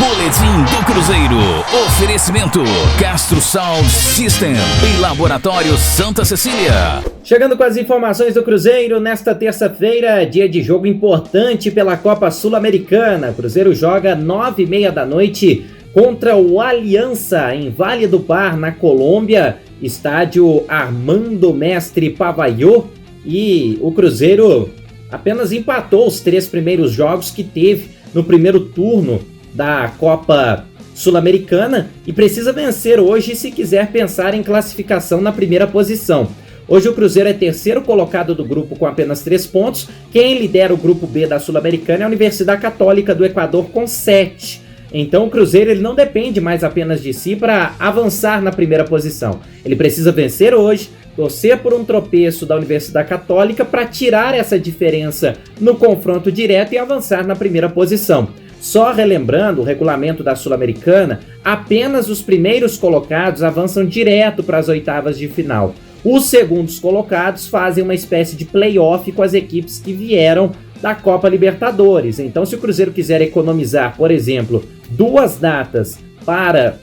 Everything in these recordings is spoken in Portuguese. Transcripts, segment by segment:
Boletim do Cruzeiro. Oferecimento Castro Sound System e Laboratório Santa Cecília. Chegando com as informações do Cruzeiro, nesta terça-feira, dia de jogo importante pela Copa Sul-Americana. O Cruzeiro joga 9h30 da noite contra o Aliança, em Vale do Par, na Colômbia, estádio Armando Mestre Pavaiô. E o Cruzeiro apenas empatou os 3 primeiros jogos que teve no primeiro turno da Copa Sul-Americana e precisa vencer hoje se quiser pensar em classificação na primeira posição. Hoje o Cruzeiro é terceiro colocado do grupo com apenas 3 pontos. Quem lidera o grupo B da Sul-Americana é a Universidade Católica do Equador com 7. Então o Cruzeiro ele não depende mais apenas de si para avançar na primeira posição. Ele precisa vencer hoje, torcer por um tropeço da Universidade Católica para tirar essa diferença no confronto direto e avançar na primeira posição. Só relembrando o regulamento da Sul-Americana, apenas os primeiros colocados avançam direto para as oitavas de final. Os segundos colocados fazem uma espécie de play-off com as equipes que vieram da Copa Libertadores. Então, se o Cruzeiro quiser economizar, por exemplo, 2 datas para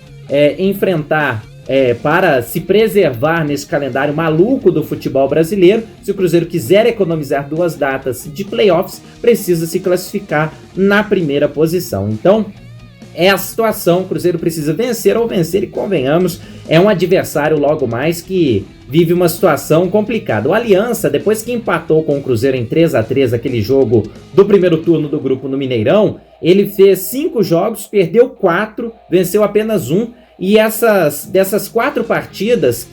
para se preservar nesse calendário maluco do futebol brasileiro, se o Cruzeiro quiser economizar 2 datas de playoffs, precisa se classificar na primeira posição. Então, é a situação, o Cruzeiro precisa vencer ou vencer, e convenhamos, é um adversário logo mais que vive uma situação complicada. O Aliança, depois que empatou com o Cruzeiro em 3-3, aquele jogo do primeiro turno do grupo no Mineirão, ele fez 5 jogos, perdeu 4, venceu apenas 1, e dessas 4 partidas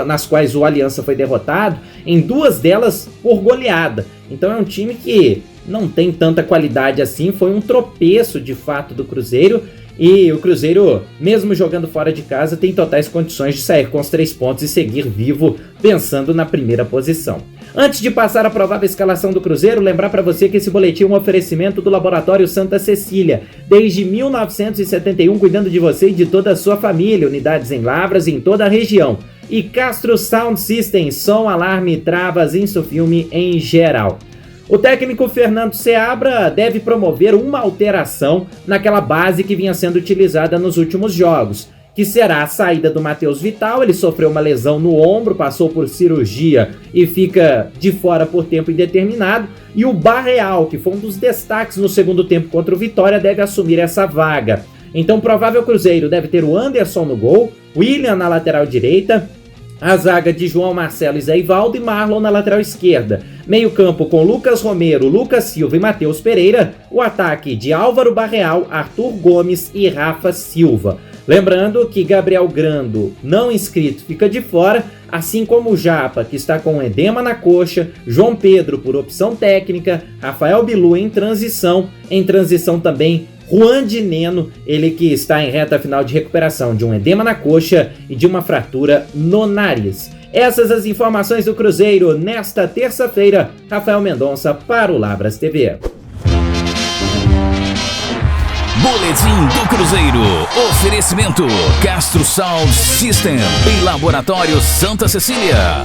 nas quais o Aliança foi derrotado, em 2 delas por goleada. Então é um time que não tem tanta qualidade assim, foi um tropeço de fato do Cruzeiro, e o Cruzeiro, mesmo jogando fora de casa, tem totais condições de sair com os 3 pontos e seguir vivo, pensando na primeira posição. Antes de passar a provável escalação do Cruzeiro, lembrar para você que esse boletim é um oferecimento do Laboratório Santa Cecília. Desde 1971, cuidando de você e de toda a sua família, unidades em Lavras e em toda a região. E Castro Sound System, som, alarme, travas, insufilme em geral. O técnico Fernando Seabra deve promover uma alteração naquela base que vinha sendo utilizada nos últimos jogos, que será a saída do Matheus Vital. Ele sofreu uma lesão no ombro, passou por cirurgia e fica de fora por tempo indeterminado. E o Barreal, que foi um dos destaques no segundo tempo contra o Vitória, deve assumir essa vaga. Então o provável Cruzeiro deve ter o Anderson no gol, William na lateral direita, a zaga de João Marcelo e Zé Ivaldo e Marlon na lateral esquerda. Meio campo com Lucas Romero, Lucas Silva e Matheus Pereira. O ataque de Álvaro Barreal, Arthur Gomes e Rafa Silva. Lembrando que Gabriel Grando, não inscrito, fica de fora, assim como o Japa, que está com edema na coxa, João Pedro por opção técnica, Rafael Bilu em transição também Juan de Neno, ele que está em reta final de recuperação de um edema na coxa e de uma fratura no nariz. Essas as informações do Cruzeiro nesta terça-feira. Rafael Mendonça para o Lavras TV. Boletim do Cruzeiro. Oferecimento Castro Sound System e Laboratório Santa Cecília.